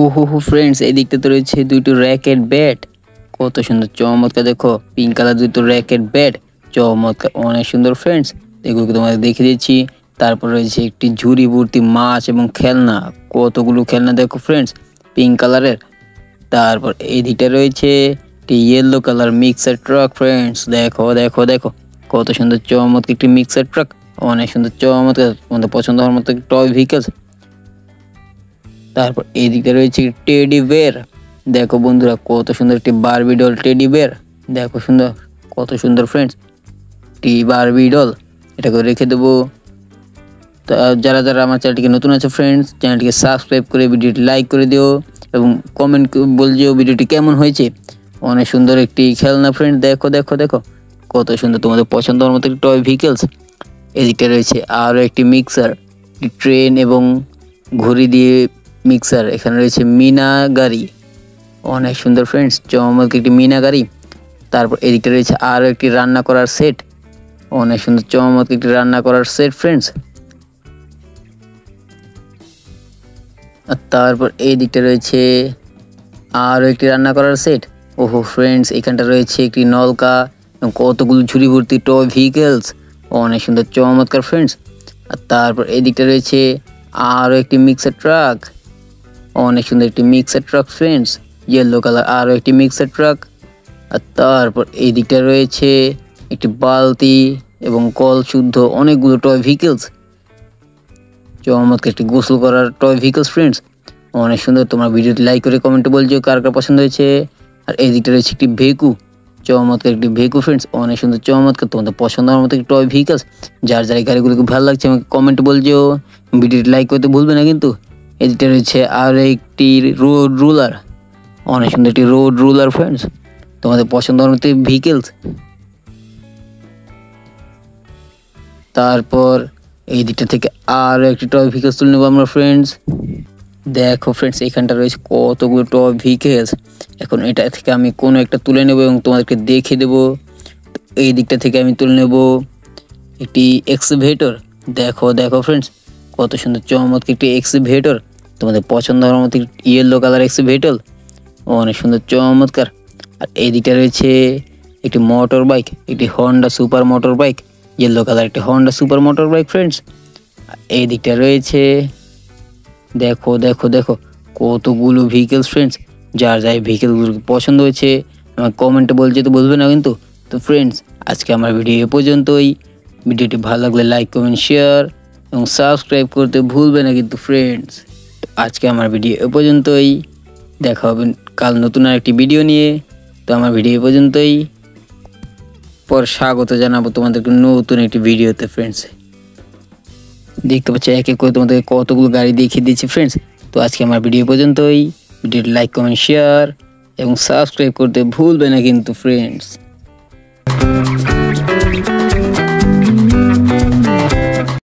ওহো ফ্রেন্ডস, এই দিকটা তো রয়েছে দুটো র্যাকেট ব্যাট। কত সুন্দর চমৎকার, দেখো পিঙ্ক কালার দুটো র্যাকেট ব্যাট, চমৎকার অনেক সুন্দর ফ্রেন্ডস। এগুলোকে তোমাদের দেখিয়ে দিচ্ছি। তারপর রয়েছে একটি ঝুড়ি ভর্তি মাছ এবং খেলনা, কতগুলো খেলনা দেখো ফ্রেন্ডস পিঙ্ক কালারের। তারপর এই দিকটা রয়েছে একটি yellow colour mixer truck friends, দেখো দেখো দেখো কত সুন্দর চমৎকার একটি মিক্সার ট্রাক, অনেক সুন্দর চমৎকার, তোমাদের পছন্দ হওয়ার মতো টয় ভেহিকেলস। তারপর এই দিকটা রয়েছে টেডি বেয়ার, দেখো বন্ধুরা কত সুন্দর একটি বারবি ডল টেডি বেয়ার, দেখো সুন্দর কত সুন্দর ফ্রেন্ডস একটি বারবি ডল। এটাকে রেখে দেবো। যারা যারা আমার চ্যানেলটিকে নতুন আছে ফ্রেন্ডস, চ্যানেলটিকে সাবস্ক্রাইব করে ভিডিওটি লাইক করে দিও এবং কমেন্ট বলছিও ভিডিওটি কেমন হয়েছে। অনেক সুন্দর একটি খেলনা ফ্রেন্ড, দেখো দেখো দেখো কত সুন্দর, তোমাদের পছন্দ হওয়ার মতো একটি টয় ভেহিকেলস। এদিকটা রয়েছে আরও একটি মিক্সার, ট্রেন এবং ঘড়ি দিয়ে মিক্সার। এখানে রয়েছে মিনা গাড়ি, অনেক সুন্দর ফ্রেন্ডস চমৎকার একটি মিনা গাড়ি। তারপর এদিকটা রয়েছে আরও একটি রান্না করার সেট, অনেক সুন্দর চমৎকার একটি রান্না করার সেট ফ্রেন্ডস। আর তারপর এই দিকটা রয়েছে আরও একটি রান্না করার সেট। ওহো ফ্রেন্ডস, এখানটা রয়েছে একটি নলকা এবং কতগুলো ঝুড়ি ভর্তি টয় ভেহিকেলস, অনেক সুন্দর চমৎকার ফ্রেন্ডস। আর তারপর এই দিকটা রয়েছে আরও একটি মিক্সার ট্রাক, অনেক সুন্দর একটি mixer truck friends, yellow colour আরও একটি মিক্সার ট্রাক। আর তারপর এই দিকটা রয়েছে একটি বালতি এবং কল শুদ্ধ অনেকগুলো টয় ভেহিকেলস, চমৎকার একটি গোসল করার টয় ভেহিকেলস ফ্রেন্ডস, অনেক সুন্দর। তোমরা ভিডিওটি লাইক করে কমেন্টে বলছো কার কার পছন্দ হয়েছে। আর এই দিকটা রয়েছে একটি ভেকু, চমৎকার একটি ভেকু ফ্রেন্ডস, অনেক সুন্দর চমৎকার, তোমাদের পছন্দ হওয়ার মতো একটি টয় ভেহিকেলস। যার যার এই গাড়িগুলোকে ভালো লাগছে আমাকে কমেন্টে বলছো, ভিডিওটি লাইক করতে ভুলবে না কিন্তু। এদিকটা রয়েছে আর একটি রোড রুলার, অনেক সুন্দর একটি রোড রুলার ফ্রেন্ডস, তোমাদের পছন্দ হওয়ার মতো ভেহিকেলস। তারপর এই দিকটা থেকে আরও একটি টয় ভেহিকেলস তুলে নেবো আমরা ফ্রেন্ডস। দেখো ফ্রেন্ডস, এখানটা রয়েছে কতগুলো টয় ভেহিকেলস। এখন এটা থেকে আমি কোনো একটা তুলে নেব এবং তোমাদেরকে দেখে দেবো। এই দিকটা থেকে আমি তুলে নেব একটি এক্সভেটর, দেখো দেখো ফ্রেন্ডস কত সুন্দর চমৎকার একটি এক্সভেটর, তোমাদের পছন্দ হওয়ার মতো ইয়েলো কালার এক্সভেটর, অনেক সুন্দর চমৎকার। আর এই দিকটা রয়েছে একটি মোটর বাইক, একটি Honda super motor bike, yellow colour একটি Honda super motor bike friends. এই দিকটা রয়েছে দেখো দেখো দেখো কতগুলো ভেহিকেলস ফ্রেন্ডস। যার যার ভেহিকেলগুলো পছন্দ হয়েছে আমাকে কমেন্টে বলছে তো বলবে না কিন্তু। তো ফ্রেন্ডস, আজকে আমার ভিডিও এ পর্যন্তই। ভিডিওটি ভালো লাগলে লাইক কমেন্ট শেয়ার এবং সাবস্ক্রাইব করতে ভুলবে না কিন্তু ফ্রেন্ডস। তো আজকে আমার ভিডিও এ পর্যন্তই, দেখা হবে কাল নতুন আরেকটি ভিডিও নিয়ে। তো আমার ভিডিও এ পর্যন্তই, পর স্বাগত জানাবো তোমাদেরকে নতুন একটি ভিডিওতে ফ্রেন্ডস। দেখতে পাচ্ছ এক এক করে তোমাদেরকে কতগুলো গাড়ি দেখিয়ে দিচ্ছি ফ্রেন্ডস। তো আজকে আমার ভিডিও পর্যন্তই, ভিডিওটি লাইক কমেন্ট শেয়ার এবং সাবস্ক্রাইব করতে ভুলবে না কিন্তু ফ্রেন্ডস।